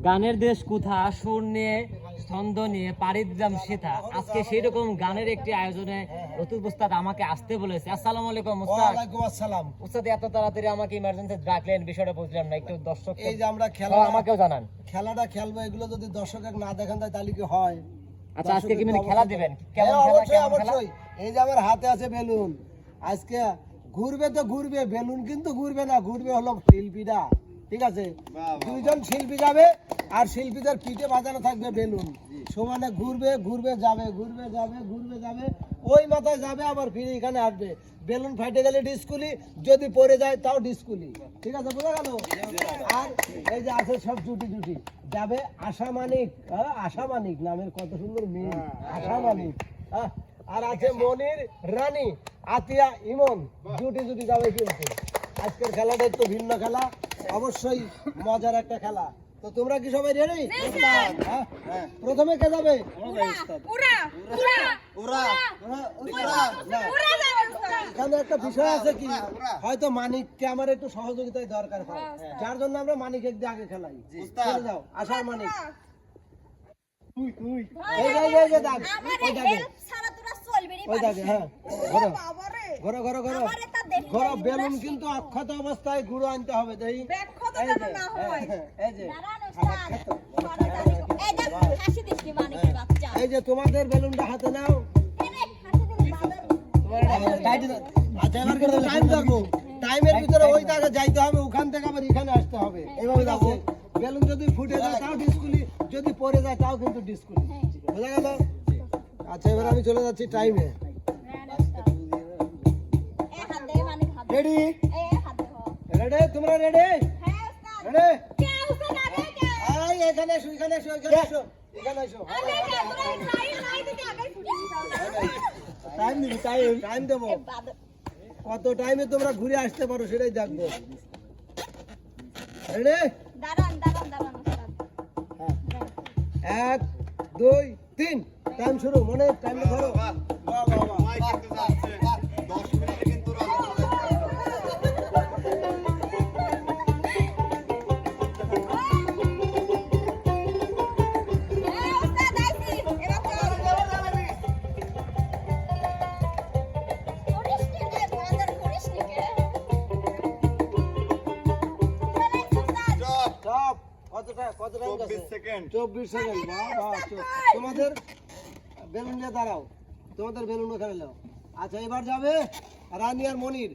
গানের দেশ কোথা সুর নিয়ে ছন্দ নিয়ে পাড়ি দিলাম সেথা। আজকে সেই রকম গানের একটি আয়োজনে রতুল উস্তাদ আমাকে আসতে বলেছে। আসসালামু আলাইকুম উস্তাদ। ওয়ালাইকুম আসসালাম। উস্তাদ এত তাড়াতাড়ি আমাকে ইমার্জেন্সি ডাকলেন, বিষয়টা বুঝলাম না, একটু দর্শক এই যে আমরা আমাকেও জানান। খেলাটা খেলবো, এগুলো যদি দর্শক না দেখেন তাহলে কি হয়? আচ্ছা আজকে কি মানে খেলা দিবেন? কেমন হ্যাঁ, খেলা? অবশ্যই কেমন খেলা? অবশ্যই। এই যে আমার হাতে আছে বেলুন, আজকে ঘুরবে তো ঘুরবে, বেলুন কিন্তু ঘুরবে না, ঘুরবে হলো শিল্পীরা। ঠিক আছে, দুইজন শিল্পী যাবে আর শিল্পীদের পিঠে বাজানো থাকবে বেলুন, সমানে ঘুরবে ঘুরবে যাবে, ঘুরবে যাবে ঘুরবে যাবে, ওই মাথায় যাবে আবার ফিরে এখানে আসবে। বেলুন ফাইটে গেলে ডিসকুলি, যদি পড়ে যায় তাও ডিসকুলি। ঠিক আছে, বোঝা গেল? আর এই যে আছে সব জুটি জুটি যাবে। আশা মানিক, আশা মানিক নামের কত সুন্দর মেয়ে, আশা মানিক। আর আছে মনির রানী, আতিয়া ইমন, জুটি জুটি যাবে কিন্তু। আজকের খেলাটা একটু ভিন্ন খেলা, অবশ্যই মজার একটা খেলা। তো তোমরা কি সবাই রেডি? প্রথমে কে যাবে? এখানে একটা বিষয় আছে কি, হয়তো মানিককে আমার একটু সহযোগিতায় দরকার হয়, যার জন্য আমরা মানিক একদিন আগে খেলাই। চলে যাও, আশার মানিক। বেলুন কিন্তু অক্ষত অবস্থায় গুঁড়ো আনতে হবে। এই যে তোমাদের বেলুনটা হাতে নাও। আচ্ছা, এবার কিন্তু টাইম থাকবো, টাইমের ভিতরে ওই জায়গায় যাইতে হবে, ওখান থেকে আবার এখানে আসতে হবে। এইভাবে যাবো। বেলুন যদি ফুটে যায় তাও ডিসকুলি, যদি পড়ে যায় তাও কিন্তু ডিসকুলি। বোঝা গেল? আচ্ছা, এবার আমি চলে যাচ্ছি টাইমে। রেডি? রেডি? তোমরা রেডি? রেডি? এখানে এসো, এখানে এসো, এখানে এসো, এখানে এসো। টাইম দিবি, টাইম দেবো। কত টাইমে তোমরা ঘুরে আসতে পারো সেটাই দেখবো। রেডি? 1 2 3 টাইম শুরু। মনে টাইম ধরো। তোমাদের বেলুন নিয়ে দাঁড়াও, তোমাদের বেলুন ওখানে নাও। আচ্ছা, এবার যাবে রানী আর মনির।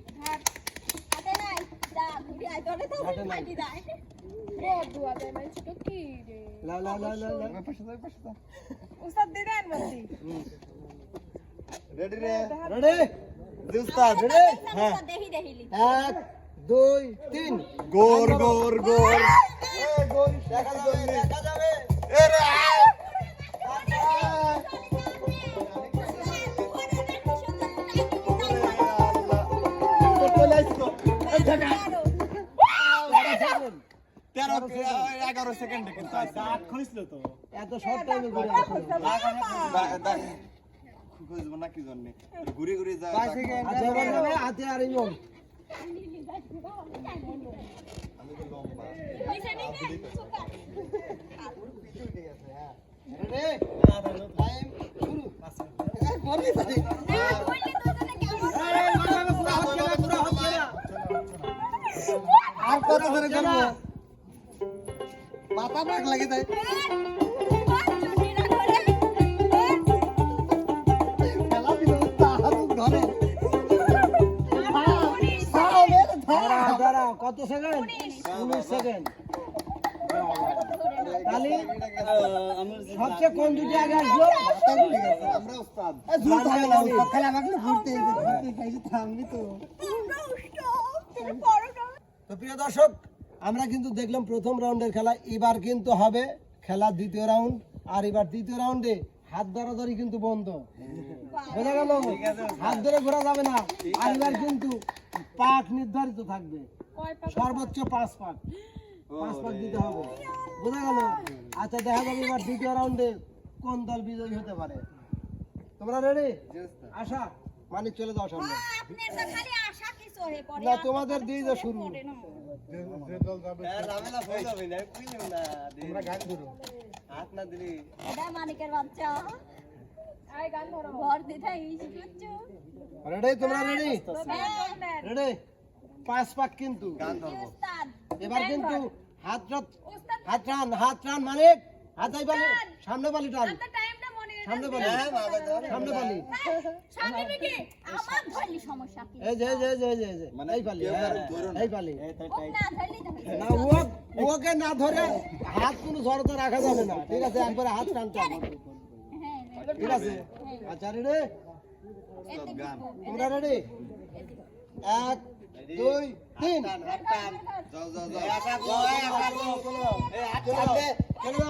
এক 2 3 গোর গোর গোর। দেখা যাবে। ঘুরে ঘুরে যায়। হাতে আর ইমন। আর কত ধরে যাবো? মাথা পাক লাগে তাই। কত সেকেন্ড? 19 সেকেন্ড। তাহলে সবচেয়ে কোন দুটি আগে আসলো? আমরা উস্তাদ। তো প্রিয় দর্শক, আমরা কিন্তু দেখলাম প্রথম রাউন্ডের খেলা। এবার কিন্তু হবে খেলা দ্বিতীয় রাউন্ড। আর এবার দ্বিতীয় রাউন্ডে হাত ধরাধরি কিন্তু বন্ধ। বোঝা গেল? হাত ধরে ঘোরা যাবে না। আর এবার কিন্তু পাক নির্ধারিত থাকবে, সর্বোচ্চ 5 পাক দিতে হবে। বোঝা গেল? আচ্ছা, দেখা যাবে এবার দ্বিতীয় রাউন্ডে কোন দল বিজয়ী হতে পারে। তোমরা রেডি? আশা মানিক চলে যাও সামনে। না তোমাদের দিয়ে যা শুরু ঝামেলা হয়ে যাবে না বুঝলাম না তোমরা গান ধরো হাত না দিলে মানিকের বাচ্চা আয় গান ধরো ঘর দিতে শিখছো রেডি তোমরা রেডি রেডি পাঁচ পাক কিন্তু গান ধরবো উস্তাদ এবার কিন্তু হাত উস্তাদ হাত টান মানে হাতাই বালি সামনে বালি টান আপনার টাইমটা মনে সামনে বালি হ্যাঁ বাবা ধর সামনে বালি সামনে থেকে আমার ধরলি সমস্যা কি এই যে মানে এই বালি কেউ হ্যাঁ, কারো ধরো না। এই বালি ও না ধরলি তো হয়েছে। না ওকে না ধরে হাত কোনো জড়তা রাখা যাবে না ঠিক আছে একবারে হাত টানতে হবে হ্যাঁ ঠিক আছে আচ্ছা রেডি এতে গান তোমরা রেডি 1 2 3 হাত টান যাও যাও যাও আশা গো আশা গো এই হাত টানতে চলো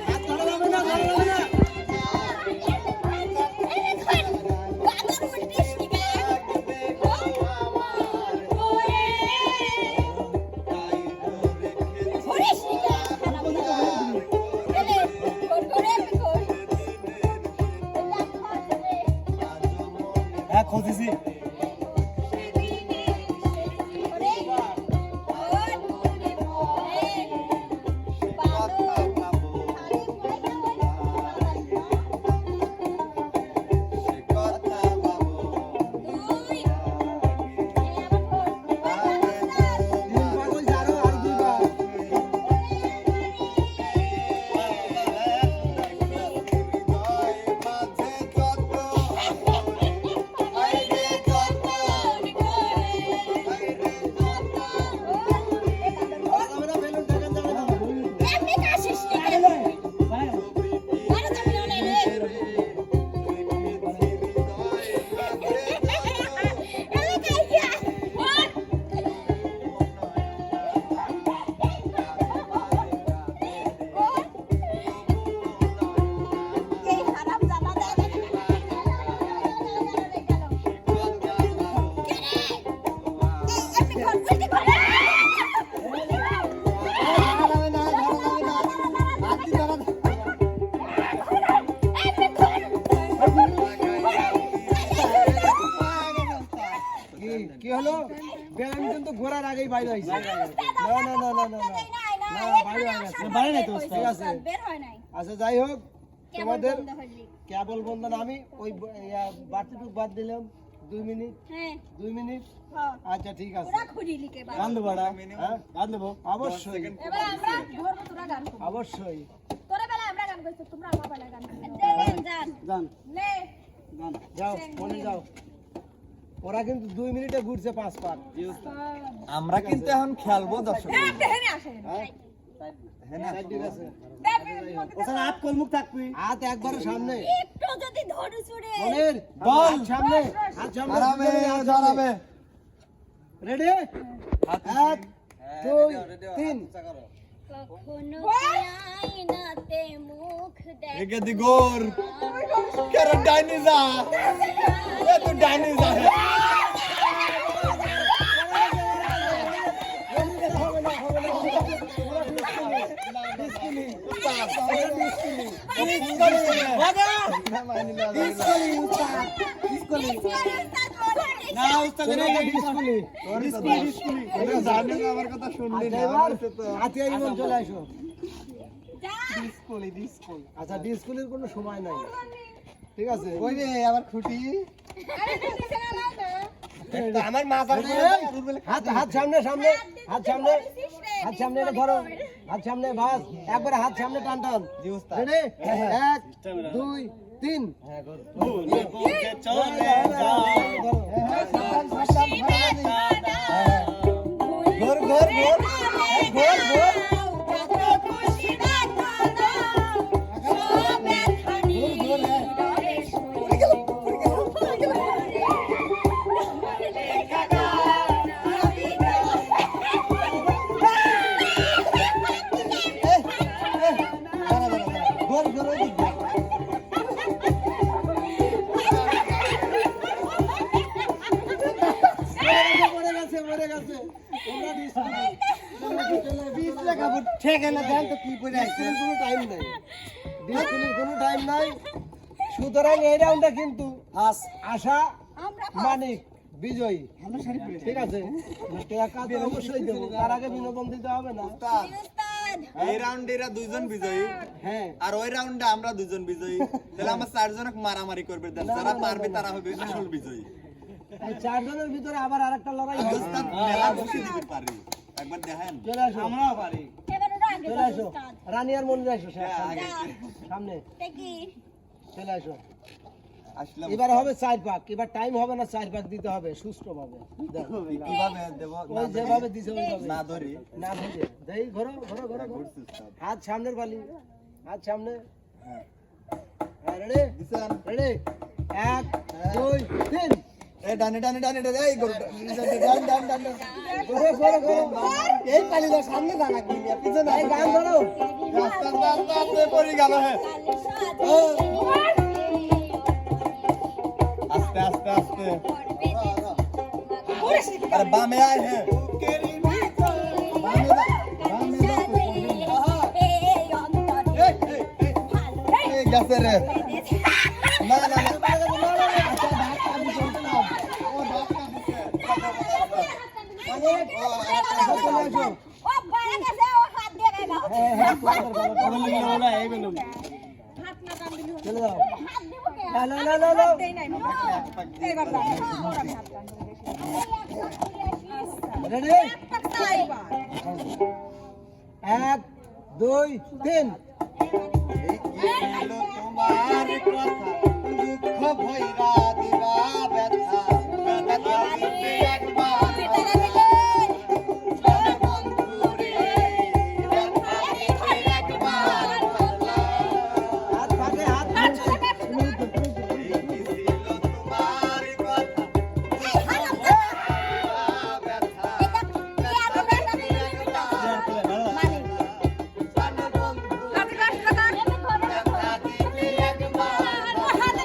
হাত ধরা যাবে না হ্যাঁ খুঁজেছি কথা বাবু তিন পাগল জানো আর দুইবার ধরা যাবে না বেলুন টাকা যাবে না কি হলো ব্যায়াম কিন্তু ঘোরার আগেই বাইরে হয়েছে আচ্ছা যাই হোক তোমাদের কেবল বন্ধন আমি ওই বাড়তিটুক বাদ দিলাম 2 মিনিট 2 মিনিট আচ্ছা ঠিক আছে গান দেবো হ্যাঁ গান দেবো অবশ্যই অবশ্যই গান গান যাও বলে যাও ওরা কিন্তু 2 মিনিটে ঘুরছে 5 পাক আমরা কিন্তু এখন খেলবো দর্শক ঠিক আছে ওখানে হাত কলমুখ থাকবি হাত একবারে সামনে একটু যদি ধরে ছুড়ে মনের বল। হাত সামনে আরামে দাঁড়াবে রেডি 1 2 3 কখনো আয়নাতে মুখ দেখ একে দি গোর কেন ডাইনি যা এ তো ডাইনি যা না উস্তাদ জানি না আমার কথা শুনলি না হাতে ইমন চলে আসো যা আচ্ছা ডিসকুলের কোনো সময় নাই ঠিক আছে ওই রে আবার খুঁটি আরে তুমি জানা না আমার মাথার হাত হাত সামনে সামনে হাত সামনে হাত সামনে এটা ধরো হাত সামনে বাস একবারে হাত সামনে টান টান জি উস্তাদ রেডি 1 2 3 ঘর ঘর ঘর ঘর ঘর ঘর ঘর মরে গেছে তোমরা ডিসকুল কাপড় ঠেকে না দেন তো কি করে আসছে ডিসপ্লের কোনো টাইম নাই, ডিসপ্লের কোনো টাইম নাই। সুতরাং এই রাউন্ডে কিন্তু আশা আমরা মানিক বিজয়ী, ঠিক আছে? টাকা তো অবশ্যই দেবো, তার আগে বিনোদন দিতে হবে না? উস্তাদ এই রাউন্ডে এরা দুইজন বিজয়ী হ্যাঁ, আর ওই রাউন্ডে আমরা দুজন বিজয়ী, তাহলে আমরা চারজনক মারামারি করবে দেন, যারা পারবে তারা হবে আসল বিজয়ী। এই চারজনের ভিতরে আবার আরেকটা লড়াই হবে। উস্তাদ মেলা খুশি দিতে পারি, একবার দেখেন। চলে আসো, আমরাও পারি। এবার ওরা আগে চলে যাবে আসো, উস্তাদ রানী আর মনির আসো আগে সামনে, দেখি চলে আসো। আসলাম। এবার হবে 4 পাক, এবার টাইম হবে না, 4 পাক দিতে হবে সুষ্ঠুভাবে। দেখো, কিভাবে দেব? ওই যেভাবে দিছে ওইভাবে না ধরি। না বুঝে দেই, ঘোরো ঘোরো ঘোরো ঘোরো। ঘুরছি উস্তাদ। হাত সামনের বালি, হাত সামনে। হ্যাঁ। হ্যাঁ, রেডি দিছেন? রেডি, 1 2 3, এই ডানে ডানে ডানে ডানে, এই গরু ডান ডান ডান ডান। ঘোরো ঘোরো ঘোরো। এই পালিলা সামনে জানা কি পিছনে এই গান ধরো। রাস্তা রাস্তা আপনি পড়ে গেল। হ্যাঁ, আস্তে আস্তে আস্তে। আরে বামে আয়। হ্যাঁ, বামে যা, বামে যা। এই গেছে রে। না না না, আচ্ছা ভাত খাবি চলতে না। ও ভাত খাবিছে। অনেক চলে আসো। হ্যাঁ হ্যাঁ, চলে যাও। না না না না, রেডি, 1 2 3। এলো তোমার কথা, দুঃখ ভৈরা দিবা ব্যথা, ব্যথা দিতে একবার বন্ধুরে, ব্যথা দিতে একবার। হাত পাকে হাত এই কি ছিল তোমার কথা, ব্যথা কথা রাখলা না, কথা রাখলা না, প্রাণ বন্ধুরে। যাইতে একবার বললা না,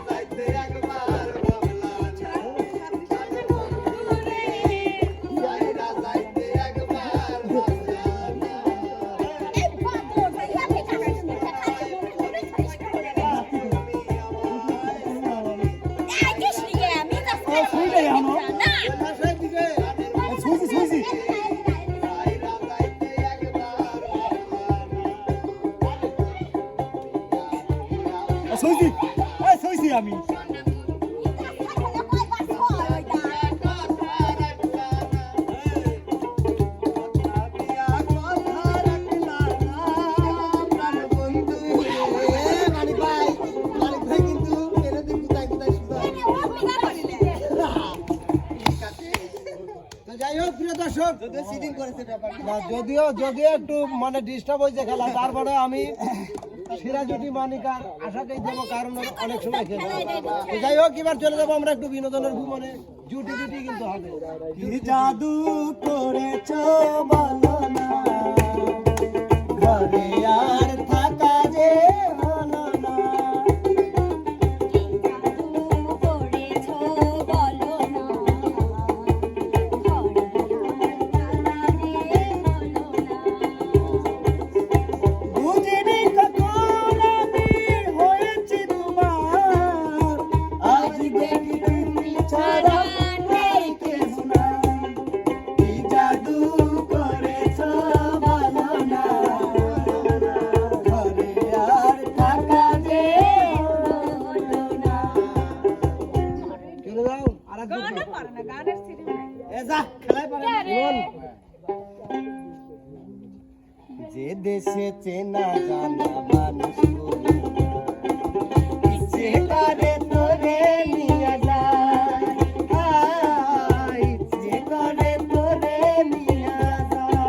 যাইতে একবার বললা না। সাহেব দিকে যাইরা যাইতে একবার আমি তো যাই হোক প্রিয় দর্শক, না, যদিও যদিও একটু মানে ডিস্টার্ব হয়েছে খেলা, তারপরে আমি সিরাজুটি মানিকার আশাকেই দেবো, কারণ ওরা অনেক সময় খেলছে। তো যাই হোক, এবার চলে যাবো আমরা একটু বিনোদনের ভ্রমণে। জুটি জুটি কিন্তু হবে। কি জাদু করেছ বলো না, ঘরে আর থাকা যে হলো না। বুঝিনি কখন আমি হয়েছি তোমার, আজ দেখি তুমি ছাড়া নেই কেহ না। কি জাদু করেছ বলো না, ঘরে আর থাকা যে হলো না। চলে যাও আর এক এ যা, খেলাই পারে না। যে দেশে চেনা জানা মানুষ বলি না, ইচ্ছে করে তোরে নিয়ে যায়, ইচ্ছে করে তোরে নিয়ে যায়।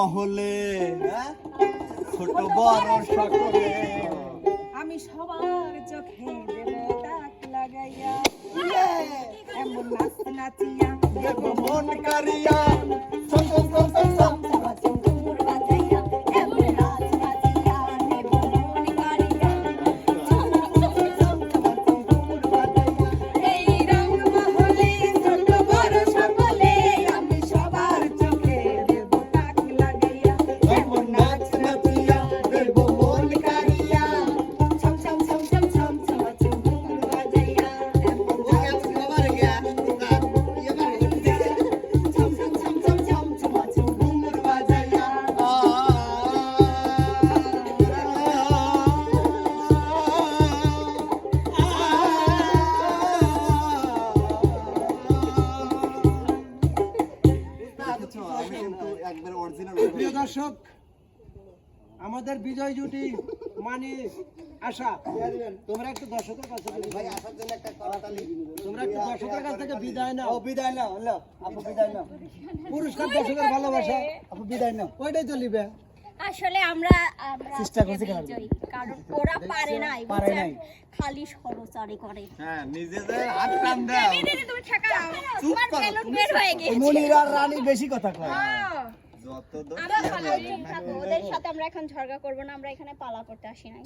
মহলে ছোট বড় সকলে আমি সবার চোখে দেব তাক লাগাইয়া এমন নাচ নাচিয়া দেব মন কারিয়া সম সম সম সম সম ঘুমুর বাজাইয়া এমন নাচ নাচিয়া নেব মন কাড়িয়া এই রং মহলে ছোট বড় সকলে আমি সবার চোখে দেব তাক লাগাইয়া এমন নাচ নাচিয়া দেব মন কারিয়া ছম ছম ছম ছম ছম ছম ছম ঘুমুর বাজাইয়া এমন নাচ ছম ছম ছম ছম ছম ছম ছম ঘুমুর বাজাইয়া আমি কিন্তু একবার অরিজিনাল প্রিয় দর্শক, আমাদের বিজয় জুটি মানে আশা, তোমরা একটু দর্শকের কাছ থেকে ভাই আসার জন্য একটা করতালি তোমরা একটু দর্শকের কাছ থেকে বিদায় নাও। ও বিদায় নাও হলো আপু বিদায় নাও পুরস্কার দর্শকের ভালোবাসা আপু বিদায় নাও ওইটাই তো লিবে। আসলে আমরা চেষ্টা করছি কেন? বিজয়ী, কারণ ওরা পারে নাই, পারে বুঝছেন? নাই। খালি সরচারি করে। হ্যাঁ নিজেদের হাত টান দাও দিদি তুমি ঠেকাও, চুপ তোমার করো, বেলুন বের হয়ে গেছে। মনির আর রানী বেশি কথা কয় যত দোষ আমরা ভালো চুপ থাকো, ওদের সাথে আমরা এখন ঝগড়া করব না, আমরা এখানে পালা করতে আসি নাই।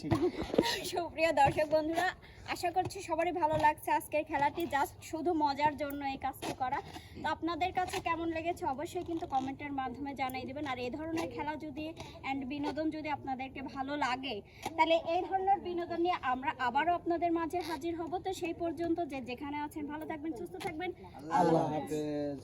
সুপ্রিয় দর্শক বন্ধুরা, আশা করছি সবারই ভালো লাগছে আজকের খেলাটি, জাস্ট শুধু মজার জন্য এই কাজটি করা। তো আপনাদের কাছে কেমন লেগেছে অবশ্যই কিন্তু কমেন্টের মাধ্যমে জানিয়ে দিবেন। আর এই ধরনের খেলা যদি অ্যান্ড বিনোদন যদি আপনাদেরকে ভালো লাগে, তাহলে এই ধরনের বিনোদন নিয়ে আমরা আবারও আপনাদের মাঝে হাজির হব। তো সেই পর্যন্ত যে যেখানে আছেন ভালো থাকবেন, সুস্থ থাকবেন। আল্লাহ হাফেজ।